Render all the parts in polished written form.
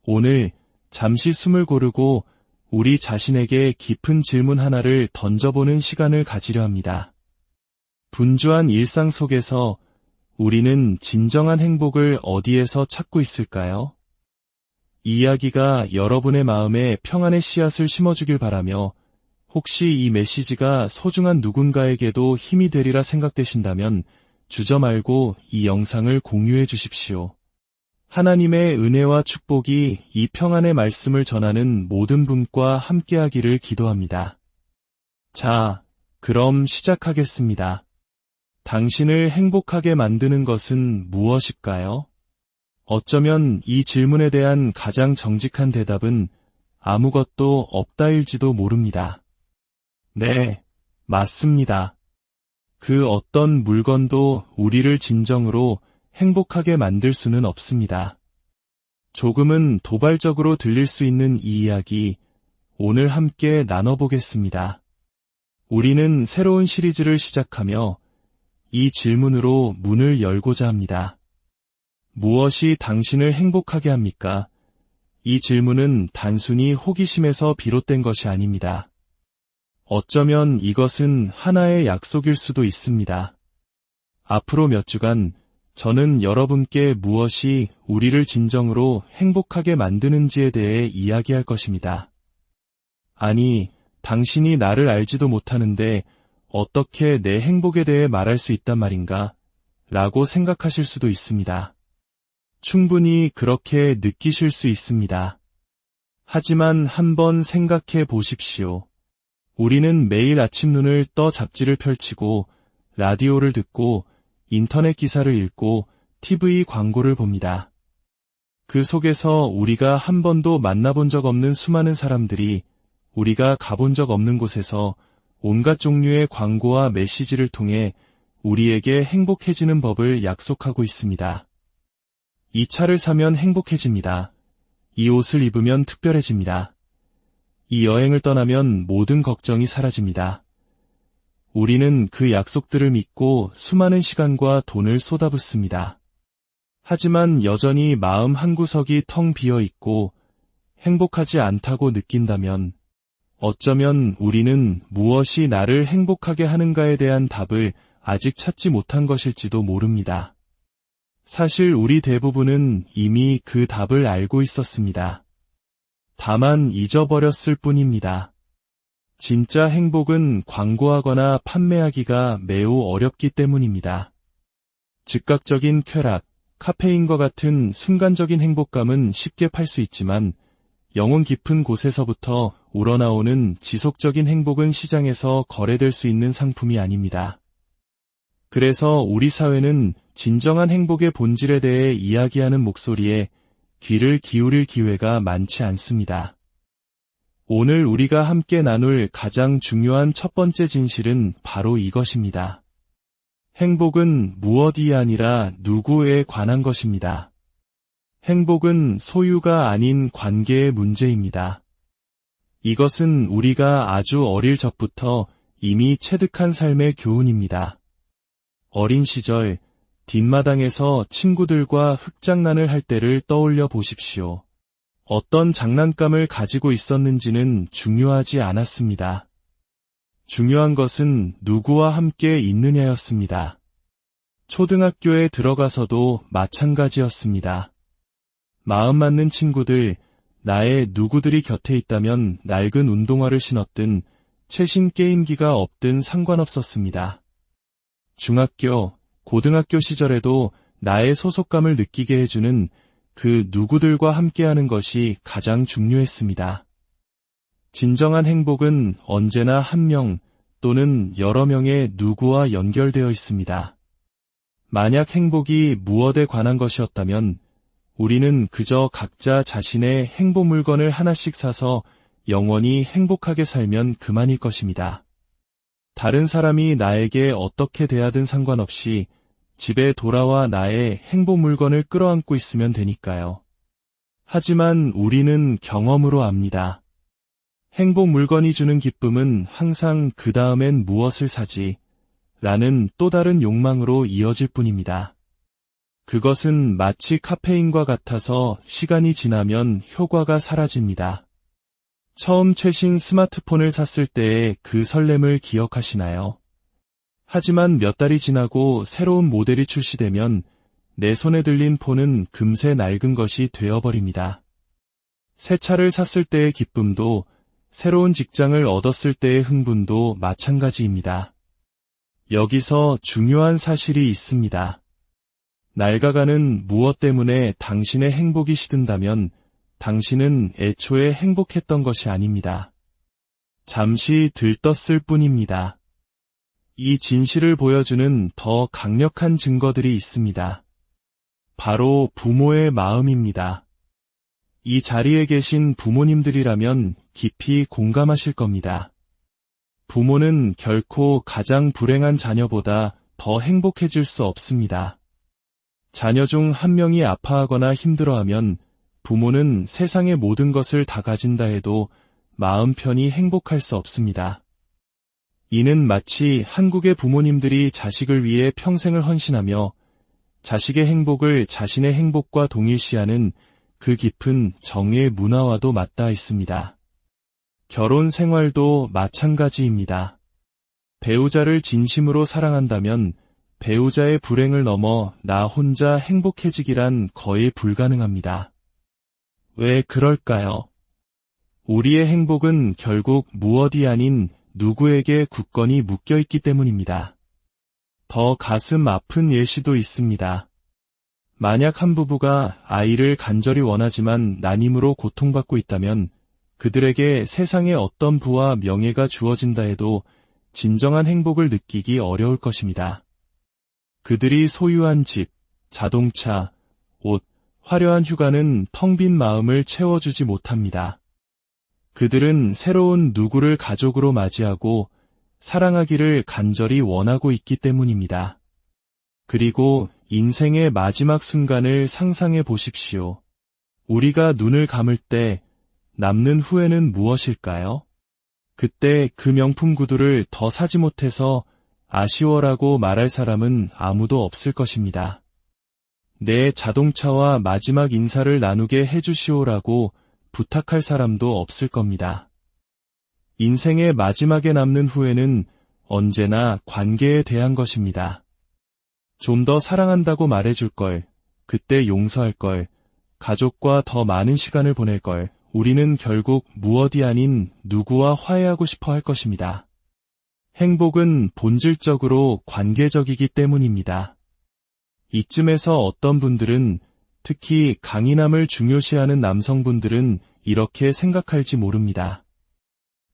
오늘 잠시 숨을 고르고 우리 자신에게 깊은 질문 하나를 던져보는 시간을 가지려 합니다. 분주한 일상 속에서 우리는 진정한 행복을 어디에서 찾고 있을까요? 이 이야기가 여러분의 마음에 평안의 씨앗을 심어주길 바라며, 혹시 이 메시지가 소중한 누군가에게도 힘이 되리라 생각되신다면 주저 말고 이 영상을 공유해 주십시오. 하나님의 은혜와 축복이 이 평안의 말씀을 전하는 모든 분과 함께하기를 기도합니다. 자, 그럼 시작하겠습니다. 당신을 행복하게 만드는 것은 무엇일까요? 어쩌면 이 질문에 대한 가장 정직한 대답은 아무것도 없다일지도 모릅니다. 네, 맞습니다. 그 어떤 물건도 우리를 진정으로 행복하게 만들 수는 없습니다. 조금은 도발적으로 들릴 수 있는 이 이야기, 오늘 함께 나눠보겠습니다. 우리는 새로운 시리즈를 시작하며 이 질문으로 문을 열고자 합니다. 무엇이 당신을 행복하게 합니까? 이 질문은 단순히 호기심에서 비롯된 것이 아닙니다. 어쩌면 이것은 하나의 약속일 수도 있습니다. 앞으로 몇 주간 저는 여러분께 무엇이 우리를 진정으로 행복하게 만드는지에 대해 이야기할 것입니다. 아니, 당신이 나를 알지도 못하는데 어떻게 내 행복에 대해 말할 수 있단 말인가? 라고 생각하실 수도 있습니다. 충분히 그렇게 느끼실 수 있습니다. 하지만 한번 생각해 보십시오. 우리는 매일 아침 눈을 떠 잡지를 펼치고 라디오를 듣고 인터넷 기사를 읽고 TV 광고를 봅니다. 그 속에서 우리가 한 번도 만나본 적 없는 수많은 사람들이 우리가 가본 적 없는 곳에서 온갖 종류의 광고와 메시지를 통해 우리에게 행복해지는 법을 약속하고 있습니다. 이 차를 사면 행복해집니다. 이 옷을 입으면 특별해집니다. 이 여행을 떠나면 모든 걱정이 사라집니다. 우리는 그 약속들을 믿고 수많은 시간과 돈을 쏟아붓습니다. 하지만 여전히 마음 한구석이 텅 비어 있고 행복하지 않다고 느낀다면, 어쩌면 우리는 무엇이 나를 행복하게 하는가에 대한 답을 아직 찾지 못한 것일지도 모릅니다. 사실 우리 대부분은 이미 그 답을 알고 있었습니다. 다만 잊어버렸을 뿐입니다. 진짜 행복은 광고하거나 판매하기가 매우 어렵기 때문입니다. 즉각적인 쾌락, 카페인과 같은 순간적인 행복감은 쉽게 팔 수 있지만 영혼 깊은 곳에서부터 우러나오는 지속적인 행복은 시장에서 거래될 수 있는 상품이 아닙니다. 그래서 우리 사회는 진정한 행복의 본질에 대해 이야기하는 목소리에 귀를 기울일 기회가 많지 않습니다. 오늘 우리가 함께 나눌 가장 중요한 첫 번째 진실은 바로 이것입니다. 행복은 무엇이 아니라 누구에 관한 것입니다. 행복은 소유가 아닌 관계의 문제입니다. 이것은 우리가 아주 어릴 적부터 이미 체득한 삶의 교훈입니다. 어린 시절, 뒷마당에서 친구들과 흙장난을 할 때를 떠올려 보십시오. 어떤 장난감을 가지고 있었는지는 중요하지 않았습니다. 중요한 것은 누구와 함께 있느냐였습니다. 초등학교에 들어가서도 마찬가지였습니다. 마음 맞는 친구들, 나의 누구들이 곁에 있다면 낡은 운동화를 신었든 최신 게임기가 없든 상관없었습니다. 중학교, 고등학교 시절에도 나의 소속감을 느끼게 해주는 그 누구들과 함께하는 것이 가장 중요했습니다. 진정한 행복은 언제나 한 명 또는 여러 명의 누구와 연결되어 있습니다. 만약 행복이 무엇에 관한 것이었다면 우리는 그저 각자 자신의 행복 물건을 하나씩 사서 영원히 행복하게 살면 그만일 것입니다. 다른 사람이 나에게 어떻게 대하든 상관없이 집에 돌아와 나의 행복 물건을 끌어안고 있으면 되니까요. 하지만 우리는 경험으로 압니다. 행복 물건이 주는 기쁨은 항상 그 다음엔 무엇을 사지? 라는 또 다른 욕망으로 이어질 뿐입니다. 그것은 마치 카페인과 같아서 시간이 지나면 효과가 사라집니다. 처음 최신 스마트폰을 샀을 때의 그 설렘을 기억하시나요? 하지만 몇 달이 지나고 새로운 모델이 출시되면 내 손에 들린 폰은 금세 낡은 것이 되어버립니다. 새 차를 샀을 때의 기쁨도 새로운 직장을 얻었을 때의 흥분도 마찬가지입니다. 여기서 중요한 사실이 있습니다. 낡아가는 무엇 때문에 당신의 행복이 시든다면 당신은 애초에 행복했던 것이 아닙니다. 잠시 들떴을 뿐입니다. 이 진실을 보여주는 더 강력한 증거들이 있습니다. 바로 부모의 마음입니다. 이 자리에 계신 부모님들이라면 깊이 공감하실 겁니다. 부모는 결코 가장 불행한 자녀보다 더 행복해질 수 없습니다. 자녀 중 한 명이 아파하거나 힘들어하면 부모는 세상의 모든 것을 다 가진다 해도 마음 편히 행복할 수 없습니다. 이는 마치 한국의 부모님들이 자식을 위해 평생을 헌신하며 자식의 행복을 자신의 행복과 동일시하는 그 깊은 정의 문화와도 맞닿아 있습니다. 결혼 생활도 마찬가지입니다. 배우자를 진심으로 사랑한다면 배우자의 불행을 넘어 나 혼자 행복해지기란 거의 불가능합니다. 왜 그럴까요? 우리의 행복은 결국 무엇이 아닌 누구에게 굳건히 묶여있기 때문입니다. 더 가슴 아픈 예시도 있습니다. 만약 한 부부가 아이를 간절히 원하지만 난임으로 고통받고 있다면 그들에게 세상의 어떤 부와 명예가 주어진다 해도 진정한 행복을 느끼기 어려울 것입니다. 그들이 소유한 집, 자동차, 옷, 화려한 휴가는 텅 빈 마음을 채워주지 못합니다. 그들은 새로운 누구를 가족으로 맞이하고 사랑하기를 간절히 원하고 있기 때문입니다. 그리고 인생의 마지막 순간을 상상해 보십시오. 우리가 눈을 감을 때 남는 후회는 무엇일까요? 그때 그 명품 구두를 더 사지 못해서 아쉬워라고 말할 사람은 아무도 없을 것입니다. 내 자동차와 마지막 인사를 나누게 해주시오라고 부탁할 사람도 없을 겁니다. 인생의 마지막에 남는 후회는 언제나 관계에 대한 것입니다. 좀 더 사랑한다고 말해줄 걸, 그때 용서할 걸, 가족과 더 많은 시간을 보낼 걸, 우리는 결국 무엇이 아닌 누구와 화해하고 싶어 할 것입니다. 행복은 본질적으로 관계적이기 때문입니다. 이쯤에서 어떤 분들은, 특히 강인함을 중요시하는 남성분들은 이렇게 생각할지 모릅니다.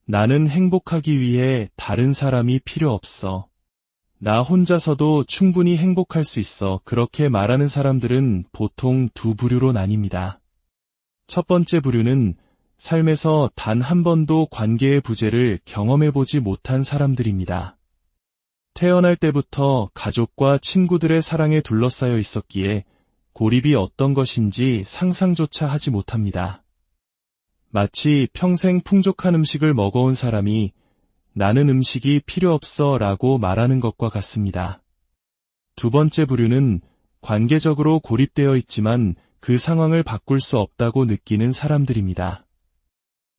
나는 행복하기 위해 다른 사람이 필요 없어. 나 혼자서도 충분히 행복할 수 있어. 그렇게 말하는 사람들은 보통 두 부류로 나뉩니다. 첫 번째 부류는 삶에서 단 한 번도 관계의 부재를 경험해보지 못한 사람들입니다. 태어날 때부터 가족과 친구들의 사랑에 둘러싸여 있었기에 고립이 어떤 것인지 상상조차 하지 못합니다. 마치 평생 풍족한 음식을 먹어온 사람이 나는 음식이 필요 없어 라고 말하는 것과 같습니다. 두 번째 부류는 관계적으로 고립되어 있지만 그 상황을 바꿀 수 없다고 느끼는 사람들입니다.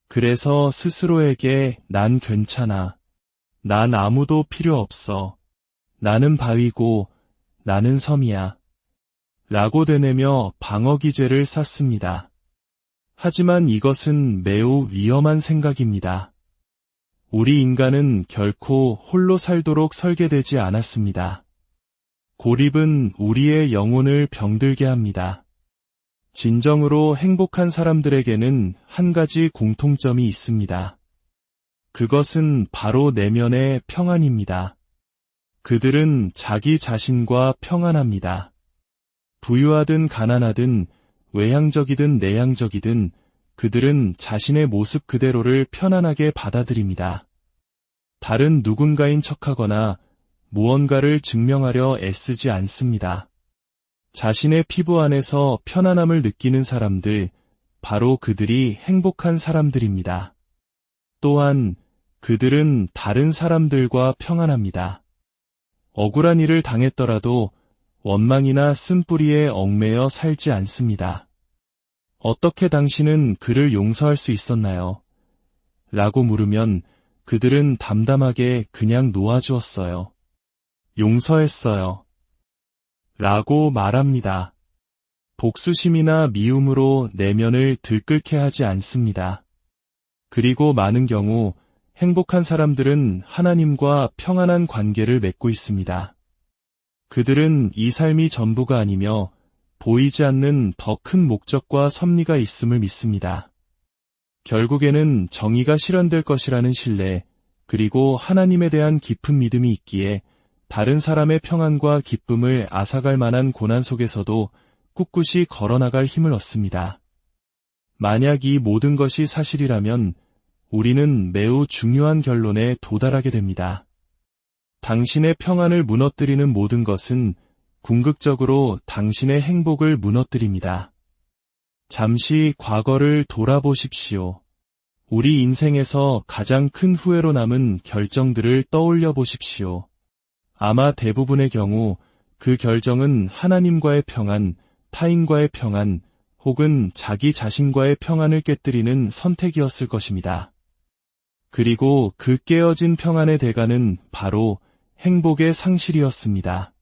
그래서 스스로에게 난 괜찮아. 난 아무도 필요 없어. 나는 바위고 나는 섬이야. 라고 되뇌며 방어기제를 쌓습니다. 하지만 이것은 매우 위험한 생각입니다. 우리 인간은 결코 홀로 살도록 설계되지 않았습니다. 고립은 우리의 영혼을 병들게 합니다. 진정으로 행복한 사람들에게는 한 가지 공통점이 있습니다. 그것은 바로 내면의 평안입니다. 그들은 자기 자신과 평안합니다. 부유하든 가난하든 외향적이든 내향적이든 그들은 자신의 모습 그대로를 편안하게 받아들입니다. 다른 누군가인 척하거나 무언가를 증명하려 애쓰지 않습니다. 자신의 피부 안에서 편안함을 느끼는 사람들, 바로 그들이 행복한 사람들입니다. 또한 그들은 다른 사람들과 평안합니다. 억울한 일을 당했더라도 원망이나 쓴뿌리에 얽매여 살지 않습니다. 어떻게 당신은 그를 용서할 수 있었나요? 라고 물으면 그들은 담담하게 그냥 놓아주었어요. 용서했어요. 라고 말합니다. 복수심이나 미움으로 내면을 들끓게 하지 않습니다. 그리고 많은 경우 행복한 사람들은 하나님과 평안한 관계를 맺고 있습니다. 그들은 이 삶이 전부가 아니며 보이지 않는 더 큰 목적과 섭리가 있음을 믿습니다. 결국에는 정의가 실현될 것이라는 신뢰, 그리고 하나님에 대한 깊은 믿음이 있기에 다른 사람의 평안과 기쁨을 앗아갈 만한 고난 속에서도 꿋꿋이 걸어나갈 힘을 얻습니다. 만약 이 모든 것이 사실이라면 우리는 매우 중요한 결론에 도달하게 됩니다. 당신의 평안을 무너뜨리는 모든 것은 궁극적으로 당신의 행복을 무너뜨립니다. 잠시 과거를 돌아보십시오. 우리 인생에서 가장 큰 후회로 남은 결정들을 떠올려 보십시오. 아마 대부분의 경우 그 결정은 하나님과의 평안, 타인과의 평안, 혹은 자기 자신과의 평안을 깨뜨리는 선택이었을 것입니다. 그리고 그 깨어진 평안의 대가는 바로 행복의 상실이었습니다.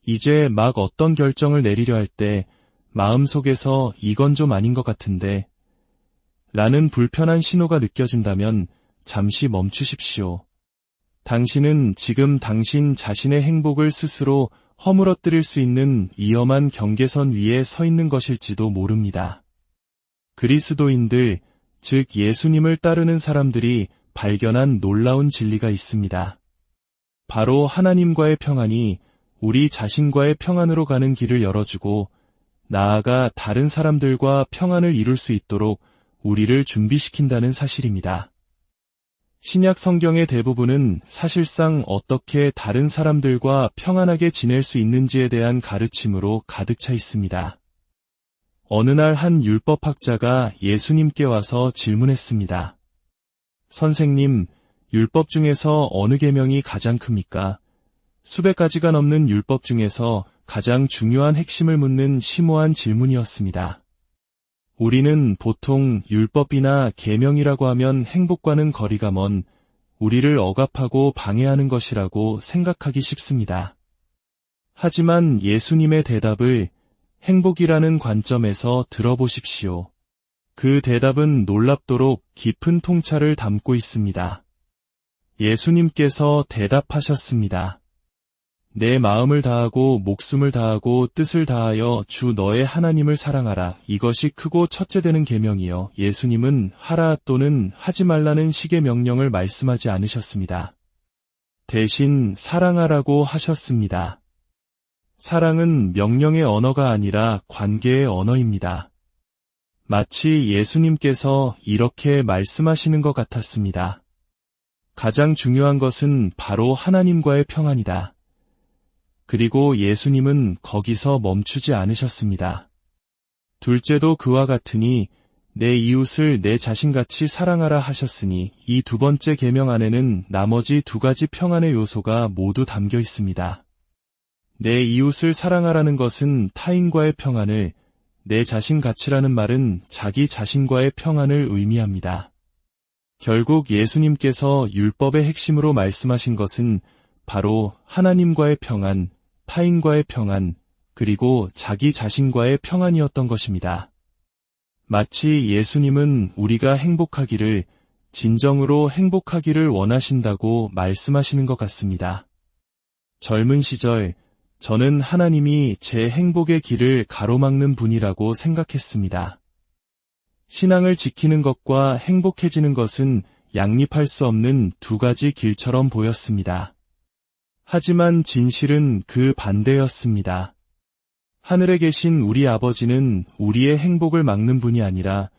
이제 막 어떤 결정을 내리려 할 때 마음속에서 이건 좀 아닌 것 같은데 라는 불편한 신호가 느껴진다면 잠시 멈추십시오. 당신은 지금 당신 자신의 행복을 스스로 허물어뜨릴 수 있는 위험한 경계선 위에 서 있는 것일지도 모릅니다. 그리스도인들, 즉 예수님을 따르는 사람들이 발견한 놀라운 진리가 있습니다. 바로 하나님과의 평안이 우리 자신과의 평안으로 가는 길을 열어주고 나아가 다른 사람들과 평안을 이룰 수 있도록 우리를 준비시킨다는 사실입니다. 신약 성경의 대부분은 사실상 어떻게 다른 사람들과 평안하게 지낼 수 있는지에 대한 가르침으로 가득 차 있습니다. 어느 날 한 율법학자가 예수님께 와서 질문했습니다. 선생님, 율법 중에서 어느 계명이 가장 큽니까? 수백 가지가 넘는 율법 중에서 가장 중요한 핵심을 묻는 심오한 질문이었습니다. 우리는 보통 율법이나 계명이라고 하면 행복과는 거리가 먼 우리를 억압하고 방해하는 것이라고 생각하기 쉽습니다. 하지만 예수님의 대답을 행복이라는 관점에서 들어보십시오. 그 대답은 놀랍도록 깊은 통찰을 담고 있습니다. 예수님께서 대답하셨습니다. 내 마음을 다하고 목숨을 다하고 뜻을 다하여 주 너의 하나님을 사랑하라. 이것이 크고 첫째 되는 계명이요. 예수님은 하라 또는 하지 말라는 식의 명령을 말씀하지 않으셨습니다. 대신 사랑하라고 하셨습니다. 사랑은 명령의 언어가 아니라 관계의 언어입니다. 마치 예수님께서 이렇게 말씀하시는 것 같았습니다. 가장 중요한 것은 바로 하나님과의 평안이다. 그리고 예수님은 거기서 멈추지 않으셨습니다. 둘째도 그와 같으니 내 이웃을 내 자신같이 사랑하라 하셨으니 이 두 번째 계명 안에는 나머지 두 가지 평안의 요소가 모두 담겨 있습니다. 내 이웃을 사랑하라는 것은 타인과의 평안을, 내 자신같이라는 말은 자기 자신과의 평안을 의미합니다. 결국 예수님께서 율법의 핵심으로 말씀하신 것은 바로 하나님과의 평안, 타인과의 평안, 그리고 자기 자신과의 평안이었던 것입니다. 마치 예수님은 우리가 행복하기를, 진정으로 행복하기를 원하신다고 말씀하시는 것 같습니다. 젊은 시절, 저는 하나님이 제 행복의 길을 가로막는 분이라고 생각했습니다. 신앙을 지키는 것과 행복해지는 것은 양립할 수 없는 두 가지 길처럼 보였습니다. 하지만 진실은 그 반대였습니다. 하늘에 계신 우리 아버지는 우리의 행복을 막는 분이 아니라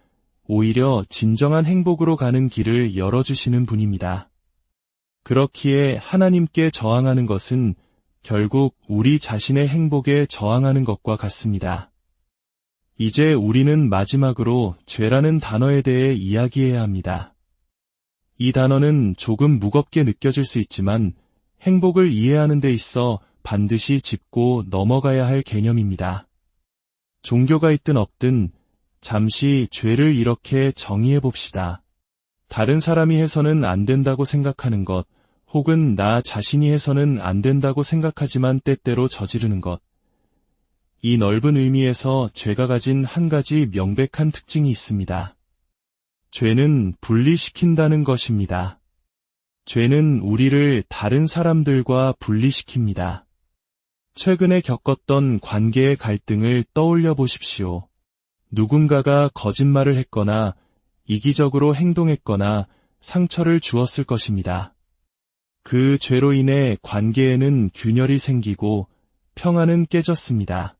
오히려 진정한 행복으로 가는 길을 열어주시는 분입니다. 그렇기에 하나님께 저항하는 것은 결국 우리 자신의 행복에 저항하는 것과 같습니다. 이제 우리는 마지막으로 죄라는 단어에 대해 이야기해야 합니다. 이 단어는 조금 무겁게 느껴질 수 있지만 행복을 이해하는 데 있어 반드시 짚고 넘어가야 할 개념입니다. 종교가 있든 없든 잠시 죄를 이렇게 정의해 봅시다. 다른 사람이 해서는 안 된다고 생각하는 것, 혹은 나 자신이 해서는 안 된다고 생각하지만 때때로 저지르는 것. 이 넓은 의미에서 죄가 가진 한 가지 명백한 특징이 있습니다. 죄는 분리시킨다는 것입니다. 죄는 우리를 다른 사람들과 분리시킵니다. 최근에 겪었던 관계의 갈등을 떠올려 보십시오. 누군가가 거짓말을 했거나 이기적으로 행동했거나 상처를 주었을 것입니다. 그 죄로 인해 관계에는 균열이 생기고 평화는 깨졌습니다.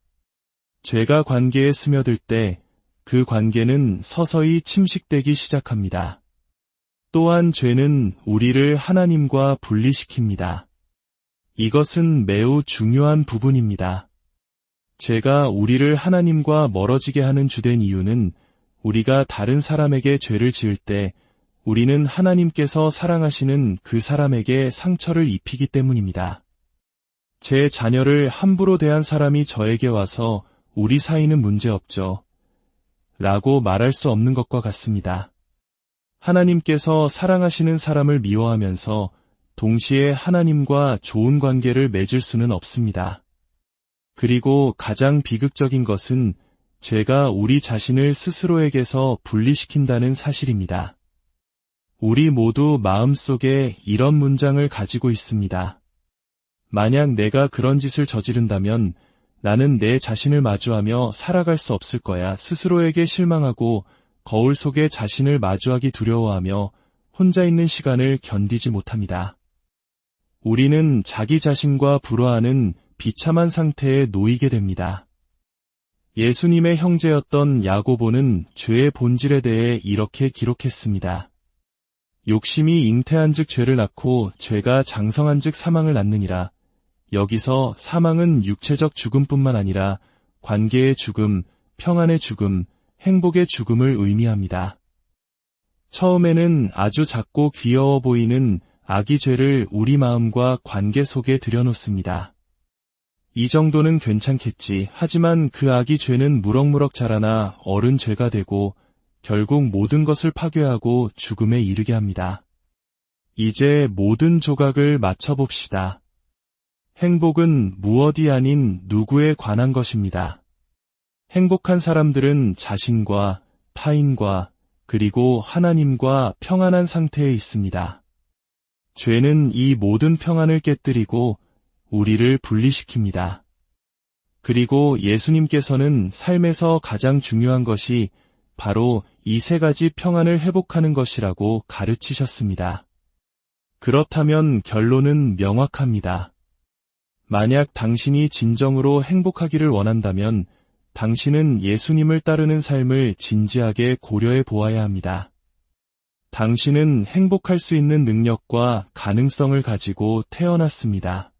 죄가 관계에 스며들 때 그 관계는 서서히 침식되기 시작합니다. 또한 죄는 우리를 하나님과 분리시킵니다. 이것은 매우 중요한 부분입니다. 죄가 우리를 하나님과 멀어지게 하는 주된 이유는 우리가 다른 사람에게 죄를 지을 때 우리는 하나님께서 사랑하시는 그 사람에게 상처를 입히기 때문입니다. 제 자녀를 함부로 대한 사람이 저에게 와서 우리 사이는 문제없죠. 라고 말할 수 없는 것과 같습니다. 하나님께서 사랑하시는 사람을 미워하면서 동시에 하나님과 좋은 관계를 맺을 수는 없습니다. 그리고 가장 비극적인 것은 죄가 우리 자신을 스스로에게서 분리시킨다는 사실입니다. 우리 모두 마음속에 이런 문장을 가지고 있습니다. 만약 내가 그런 짓을 저지른다면 나는 내 자신을 마주하며 살아갈 수 없을 거야. 스스로에게 실망하고 거울 속에 자신을 마주하기 두려워하며 혼자 있는 시간을 견디지 못합니다. 우리는 자기 자신과 불화하는 비참한 상태에 놓이게 됩니다. 예수님의 형제였던 야고보는 죄의 본질에 대해 이렇게 기록했습니다. 욕심이 잉태한즉 죄를 낳고 죄가 장성한즉 사망을 낳느니라. 여기서 사망은 육체적 죽음뿐만 아니라 관계의 죽음, 평안의 죽음, 행복의 죽음을 의미합니다. 처음에는 아주 작고 귀여워 보이는 아기 죄를 우리 마음과 관계 속에 들여놓습니다. 이 정도는 괜찮겠지. 하지만 그 아기 죄는 무럭무럭 자라나 어른 죄가 되고 결국 모든 것을 파괴하고 죽음에 이르게 합니다. 이제 모든 조각을 맞춰봅시다. 행복은 무엇이 아닌 누구에 관한 것입니다. 행복한 사람들은 자신과 타인과 그리고 하나님과 평안한 상태에 있습니다. 죄는 이 모든 평안을 깨뜨리고 우리를 분리시킵니다. 그리고 예수님께서는 삶에서 가장 중요한 것이 바로 이 세 가지 평안을 회복하는 것이라고 가르치셨습니다. 그렇다면 결론은 명확합니다. 만약 당신이 진정으로 행복하기를 원한다면 당신은 예수님을 따르는 삶을 진지하게 고려해 보아야 합니다. 당신은 행복할 수 있는 능력과 가능성을 가지고 태어났습니다.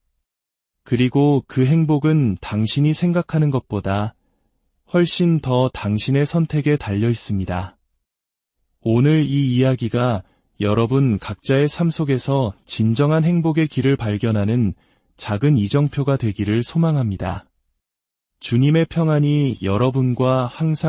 그리고 그 행복은 당신이 생각하는 것보다 훨씬 더 당신의 선택에 달려 있습니다. 오늘 이 이야기가 여러분 각자의 삶 속에서 진정한 행복의 길을 발견하는 작은 이정표가 되기를 소망합니다. 주님의 평안이 여러분과 항상